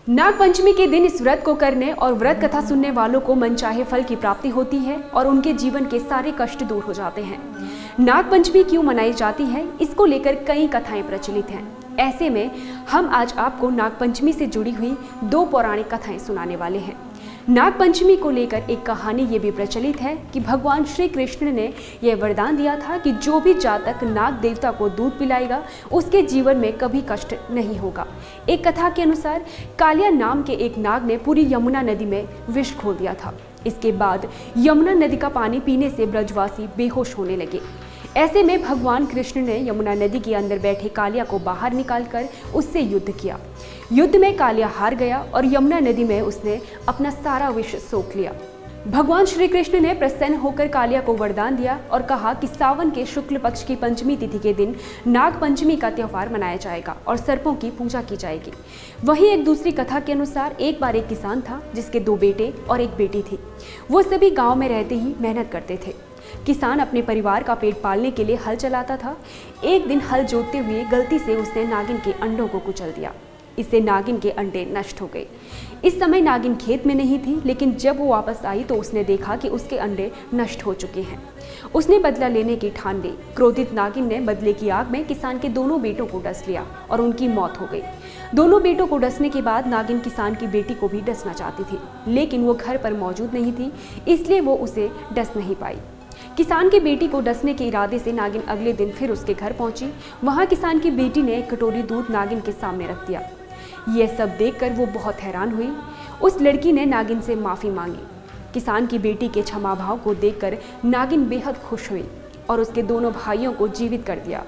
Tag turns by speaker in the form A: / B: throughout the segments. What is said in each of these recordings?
A: नाग पंचमी के दिन इस व्रत को करने और व्रत कथा सुनने वालों को मनचाहे फल की प्राप्ति होती है और उनके जीवन के सारे कष्ट दूर हो जाते हैं। नाग पंचमी क्यों मनाई जाती है, इसको लेकर कई कथाएं प्रचलित हैं। ऐसे में हम आज आपको नाग पंचमी से जुड़ी हुई 2 पौराणिक कथाएं सुनाने वाले हैं। नाग पंचमी को लेकर एक कहानी ये भी प्रचलित है कि भगवान श्री कृष्ण ने यह वरदान दिया था कि जो भी जातक नाग देवता को दूध पिलाएगा उसके जीवन में कभी कष्ट नहीं होगा। एक कथा के अनुसार कालिया नाम के एक नाग ने पूरी यमुना नदी में विष घोल दिया था। इसके बाद यमुना नदी का पानी पीने से ब्रजवासी बेहोश होने लगे। ऐसे में भगवान कृष्ण ने यमुना नदी के अंदर बैठे कालिया को बाहर निकालकर उससे युद्ध किया। युद्ध में कालिया हार गया और यमुना नदी में उसने अपना सारा विष सोख लिया। भगवान श्री कृष्ण ने प्रसन्न होकर कालिया को वरदान दिया और कहा कि सावन के शुक्ल पक्ष की पंचमी तिथि के दिन नाग पंचमी का त्योहार मनाया जाएगा और सर्पों की पूजा की जाएगी। वहीं एक दूसरी कथा के अनुसार एक बार एक किसान था जिसके 2 बेटे और एक बेटी थी। वो सभी गांव में रहते ही मेहनत करते थे। किसान अपने परिवार का पेट पालने के लिए हल चलाता था। एक दिन हल जोतते हुए गलती से उसने नागिन के अंडों को कुचल दिया। इससे नागिन के अंडे नष्ट हो गए। इस समय नागिन खेत में नहीं थी, लेकिन जब वो वापस आई तो उसने देखा कि उसके अंडे नष्ट हो चुके हैं। उसने बदला लेने की ठान ली। क्रोधित नागिन ने बदले की आग में किसान के दोनों बेटों को डस लिया और उनकी मौत हो गई। दोनों बेटों को डसने के बाद नागिन किसान की बेटी को भी डसना चाहती थी, लेकिन वो घर पर मौजूद नहीं थी, इसलिए वो उसे डस नहीं पाई। किसान की बेटी को डसने के इरादे से नागिन अगले दिन फिर उसके घर पहुंची। वहां किसान की बेटी ने एक कटोरी दूध नागिन के सामने रख दिया। यह सब देखकर वो बहुत हैरान हुई। उस लड़की ने नागिन से माफ़ी मांगी। किसान की बेटी के क्षमा भाव को देखकर नागिन बेहद खुश हुई और उसके दोनों भाइयों को जीवित कर दिया।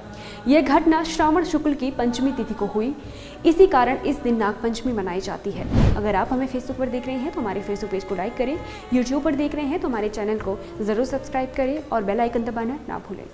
A: यह घटना श्रावण शुक्ल की पंचमी तिथि को हुई। इसी कारण इस दिन नाग पंचमी मनाई जाती है। अगर आप हमें फेसबुक पर देख रहे हैं तो हमारे फेसबुक पेज को लाइक करें, यूट्यूब पर देख रहे हैं तो हमारे चैनल को ज़रूर सब्सक्राइब करें और बेल आइकन दबाना ना भूलें।